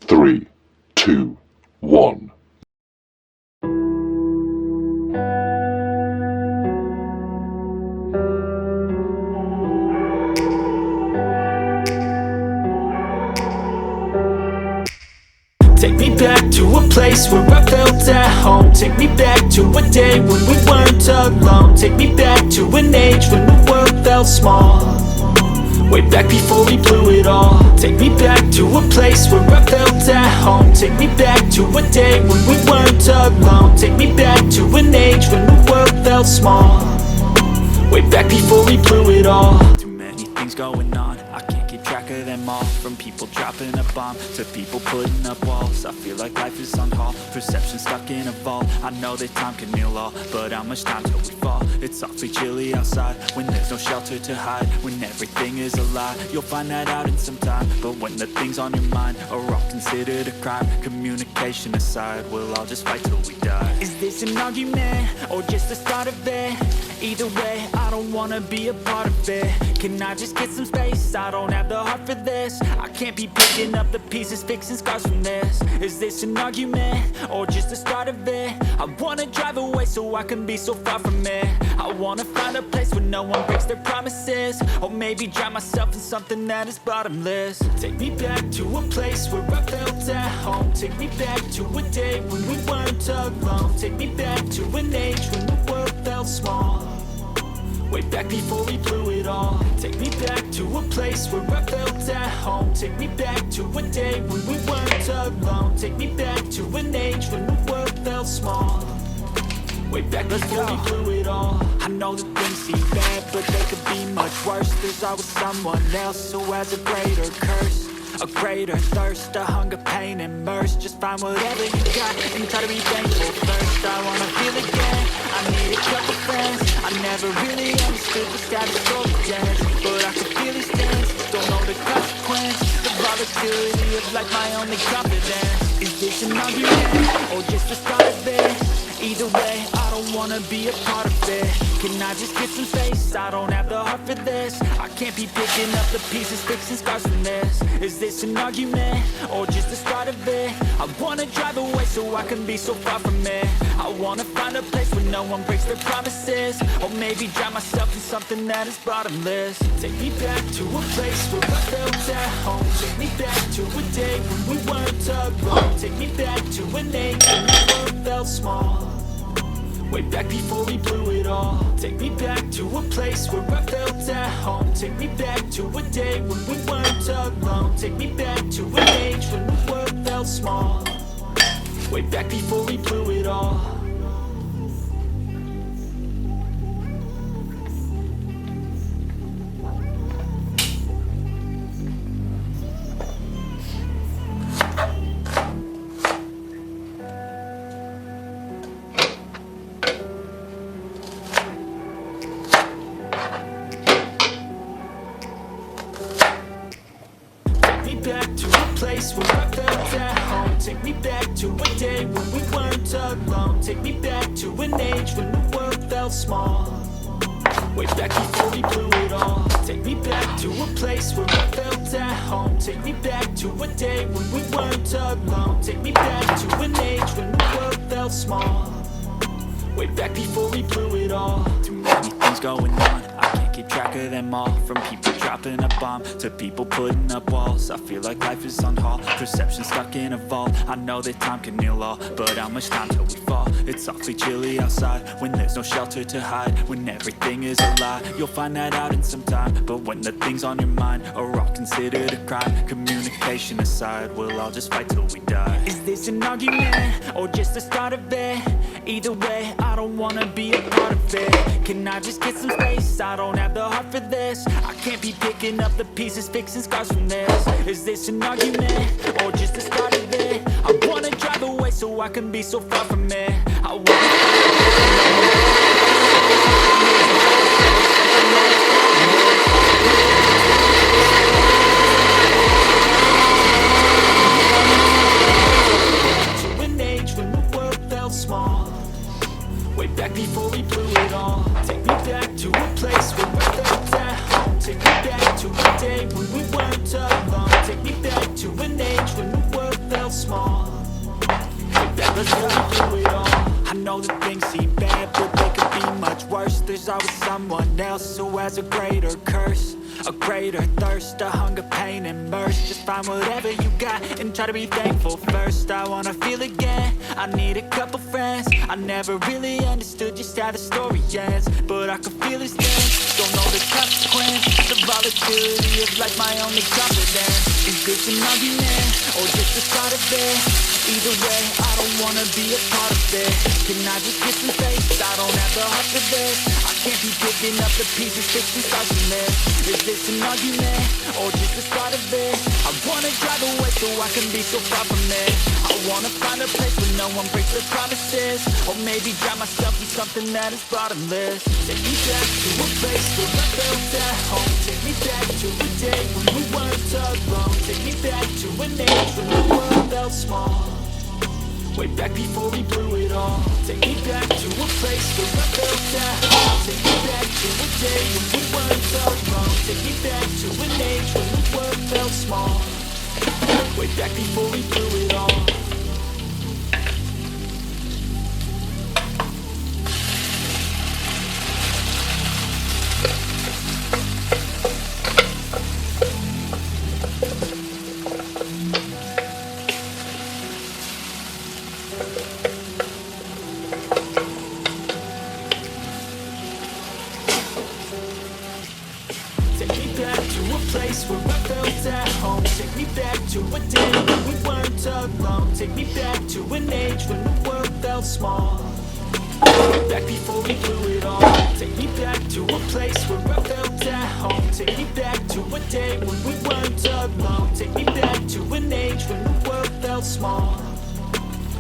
3, 2, 1. Take me back to a place where I felt at home. Take me back to a day when we weren't alone. Take me back to an age when the world felt small. Way back before we blew it all. Take me back to a place where I felt at home. Take me back to a day when we weren't alone. Take me back to an age when the world felt small. Way back before we blew it all. Too many things going on, I can't keep track of them all. From people dropping a bomb to people putting up walls, I feel like life is on hold, perception stuck in a vault. I know that time can heal all, but how much time till we fall? It's awfully chilly outside when there's no shelter to hide. When everything is a lie, you'll find that out in some time. But when the things on your mind are all considered a crime, communication aside, we'll all just fight till we die. Is this an argument or just the start of it? Either way, I don't wanna be a part of it. Can I just get some space? I don't have the heart for this. I can't be picking up the pieces, fixing scars from this. Is this an argument or just the start of it? I wanna drive away so I can be so far from it. I wanna find a place where no one breaks their promises, or maybe drown myself in something that is bottomless. Take me back to a place where I felt at home. Take me back to a day when we weren't alone. Take me back to an age when the world felt small. Way back before we blew it all. Take me back to a place where I felt at home. Take me back to a day when we weren't alone. Take me back to an age when the world felt small. Way back before we blew it all. I know that things seem bad, but they could be much worse. There's always someone else who has a greater curse, a greater thirst, a hunger, pain, and mercy. Just find whatever you got and try to be thankful first. I wanna feel again, I need a couple friends. I never really understood the status of the dance, but I can feel these things, don't know the consequence. The volatility of like my only confidence. Is this an argument or just the start of it? Either way, I don't wanna be a part of it. Can I just get some space? I don't have the heart for this. I can't be picking up the pieces, fixing scars from this. Is this an argument or just the start of it? I wanna drive away so I can be so far from it. I wanna find a place where no one breaks their promises, or maybe drown myself in something that is bottomless. Take me back to a place where I felt at home. Take me back to a day when we weren't alone. Take me back to an age when the world felt small. Way back before we blew it all. Take me back to a place where I felt at home. Take me back to a day when we weren't alone. Take me back to an age when the world felt small. Way back before we blew it all. Back to a place where I felt at home. Take me back to a day when we weren't alone. Take me back to an age when the world felt small. Way back before we blew it all. Take me back to a place where I felt at home. Take me back to a day when we weren't alone. Take me back to an age when the world felt small. Way back before we blew it all. Too many things going on, I can't keep track of them all. From people dropping a bomb to people putting up walls, I feel like life is on hold, perception stuck in a vault. I know that time can heal all, but how much time till we fall? It's awfully chilly outside when there's no shelter to hide. When everything is a lie, you'll find that out in some time. But when the things on your mind are all considered a crime, communication aside, we'll all just fight till we die. Is this an argument or just the start of it? Either way, I don't wanna be a part of it. Can I just get some space? I don't have the heart for this. I can't be picking up the pieces, fixing scars from this. Is this an argument or just the start of it? I wanna drive away so I can be so far from it. I wanna to an age when the world felt small. Way back before we blew it all. Take me back to a place where I felt at home. Take me back to a day when we weren't alone. Take me back to an age when the world felt felt small. Let's go through it all. I know that things seem bad, but they could be much worse. There's always someone else who has a greater curse, a greater thirst, a hunger, pain, and mercy. Just find whatever you got and try to be thankful first. I wanna feel again, I need a couple friends. I never really understood just how the story ends, but I can feel his dance. Don't know the consequence, the volatility of life, my only confidence. Is this an argument, or just the start of it? Either way, I don't wanna be a part of it. Can I just get some space? I don't have the heart for this. I can't be picking up the pieces, fixing stars from this. Is this an argument, or just the start of it? I wanna drive away so I can be so far from it. I wanna find a place where no one breaks their promises, or maybe drown myself in something that is bottomless. Take me back to a place where I felt at home. Take me back to a day when we weren't alone. Take me back to an age when the world felt small, way back before we blew it all. Take me back to a place where I felt at home. Take me back to a day when we weren't alone. Take me back to an age when the world felt small, way back before we blew it all. Where I felt at home. Take me back to a day when we weren't alone. Take me back to an age when the world felt small, back before we blew it all. Take me back to a place where I felt at home. Take me back to a day when we weren't alone. Take me back to an age when the world felt small,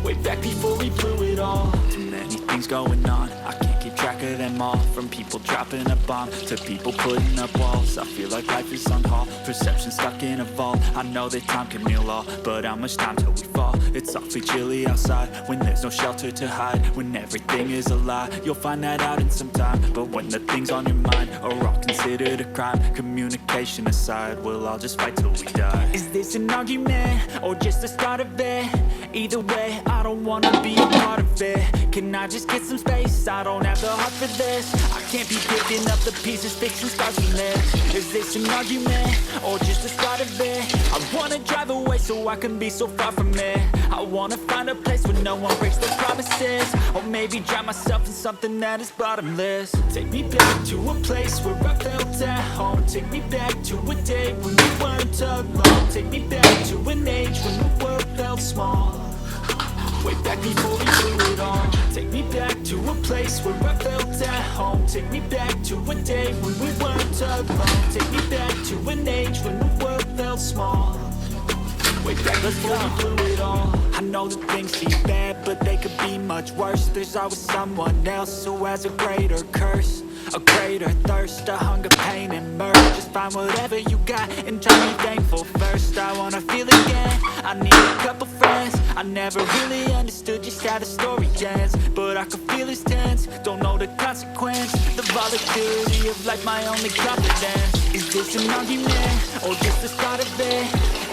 way back before we blew it all. Too many things going on, I can't keep track of them all. From people dropping a bomb to people putting up walls, I feel like life is on hold, perception stuck in a vault. I know that time can heal all, but how much time till we fall? It's awfully chilly outside when there's no shelter to hide. When everything is a lie, you'll find that out in some time. But when the things on your mind are all considered a crime, communication aside, we'll all just fight till we die. Is this an argument, or just the start of it? Either way, I don't wanna be a part of it. Can I just get some space? I don't have the heart for this. I can't be picking up the pieces, fixing scars from this. Is this an argument, or just the start of it? I wanna drive away so I can be so far from it. I wanna find a place where no one breaks their promises, or maybe drown myself in something that is bottomless. Take me back to a place where I felt at home. Take me back to a day when we weren't alone. Take me back to an age when the world felt small, way back before we blew it all. Take me back to a place where I felt at home. Take me back to a day when we weren't alone. Take me back to an age when the world felt small, way back before we blew it all. I know that things seem bad, but they could be much worse. There's always someone else who has a greater curse, a greater thirst, a hunger, pain, and mercy. Just find whatever you got and try to be thankful first. I wanna feel again, I need a couple friends. I never really understood just how the story ends, but I can feel his tense. Don't know the consequence, the volatility of life, my only confidence. Is this an argument, or just the start of it?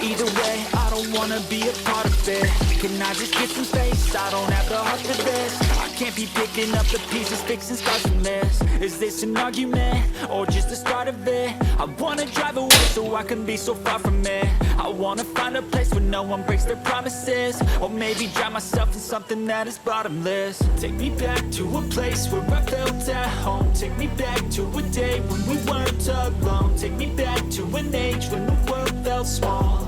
Either way, I don't wanna be a part of it. Can I just get some space? I don't have the heart for this. I can't be picking up the pieces, fixing scars from this. Is this an argument, or just the start of it? I wanna drive away so I can be so far from it. I wanna find a place where no one breaks their promises, or maybe drown myself in something that is bottomless. Take me back to a place where I felt at home. Take me back to a day when we weren't alone. Take me back to an age when the world felt small,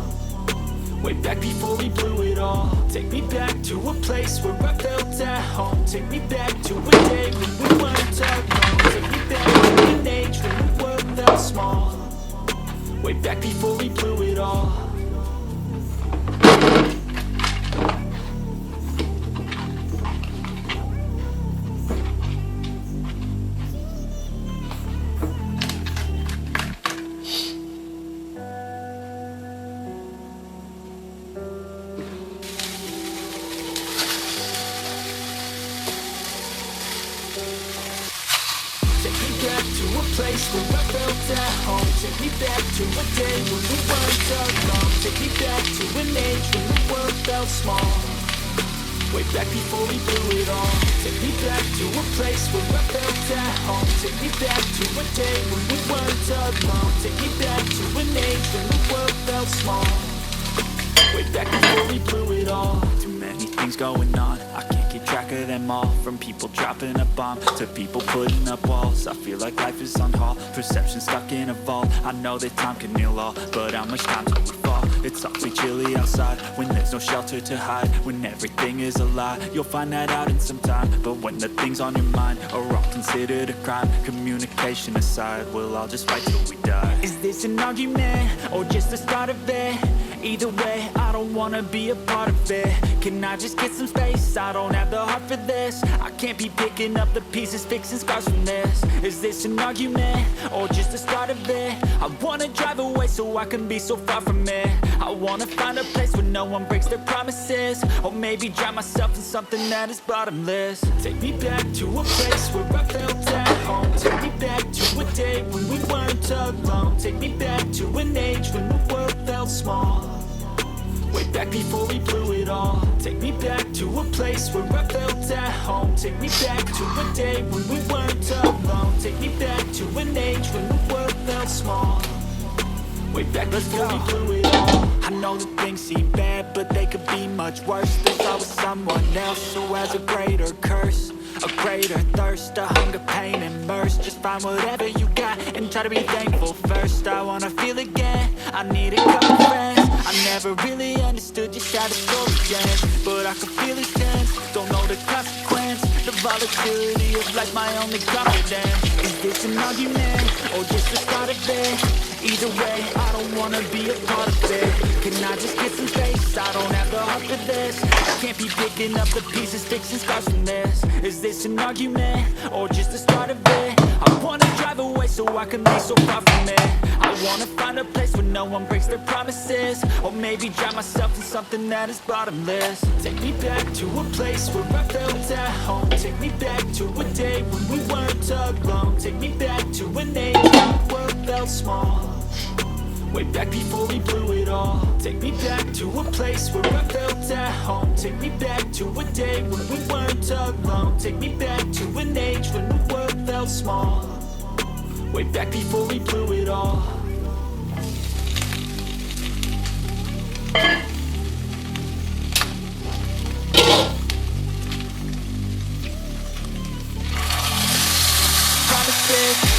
way back before we blew it all. Take me back to a place where I felt at home. Take me back to a day when we weren't alone. Take me back to an age when the world felt small, way back before we blew it all. place where I felt at home. Take me back to a day when we weren't alone. Take me back to an age when the world felt small. Way back before we blew it all. Take me back to a place where I felt at home. Take me back to a day when we weren't alone. Take me back to an age when the world felt small. Way back before we blew it all. Too many things going on, I can't keep track of them all. From people dropping a bomb to people putting up walls. I feel like life is on hold, perception stuck in a vault. I know that time can heal all, but how much time till we fall? It's awfully chilly outside, when there's no shelter to hide. When everything is a lie, you'll find that out in some time. But when the things on your mind are all considered a crime, communication aside, we'll all just fight till we die. Is this an argument, or just the start of it? Either way, I don't wanna be a part of it. Can I just get some space? I don't have the heart for this. I can't be picking up the pieces, fixing scars from this. Is this an argument, or just the start of it? I wanna drive away so I can be so far from it. I wanna find a place where no one breaks their promises. Or maybe drown myself in something that is bottomless. Take me back to a place where I felt at home. Take me back to a day when we weren't alone. Take me back to an age when the world felt small. Way back before we blew it all. Take me back to a place where I felt at home. Take me back to a day when we weren't alone. Take me back to an age when the world felt small. Way back before we blew it all. I know that things seem bad, but they could be much worse. There's always someone else who has a greater curse, a greater thirst, a hunger, pain, and mercy. Just find whatever you got and try to be thankful first. I wanna feel again, I need a couple friends. I never really understood just how the story ends, but I can feel it tense, don't know the consequence. The volatility of life, my only confidence. Is this an argument, or just the start of it? Either way, I don't wanna be a part of it. Can I just get some space? I don't have the heart for this. I can't be picking up the pieces, fixing scars from this. Is this an argument, or just the start of it? I wanna drive away so I can be so far from it. I wanna find a place where no one breaks their promises. Or maybe drown myself in something that is bottomless. Take me back to a place where I felt at home. Take me back to a day when we weren't alone. Take me back to an age when the world felt small. Way back before we blew it all. Take me back to a place where I felt at home. Take me back to a day when we weren't alone. Take me back to an age when the world felt small. Way back before we blew it all.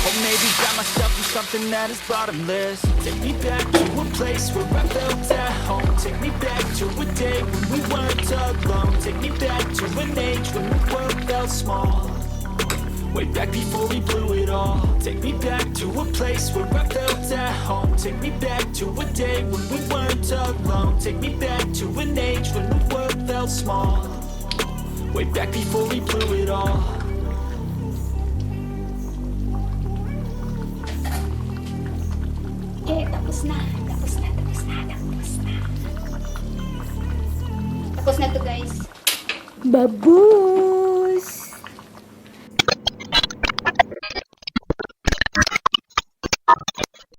Or maybe drown myself in something that is bottomless. Take me back to a place where I felt at home. Take me back to a day when we weren't alone. Take me back to an age when the world felt small. Way back before we blew it all. Take me back to a place where I felt at home. Take me back to a day when we weren't alone. Take me back to an age when the world felt small. Way back before we blew it all. Tapos na. Tapos na. Tapos na to, guys. Babu!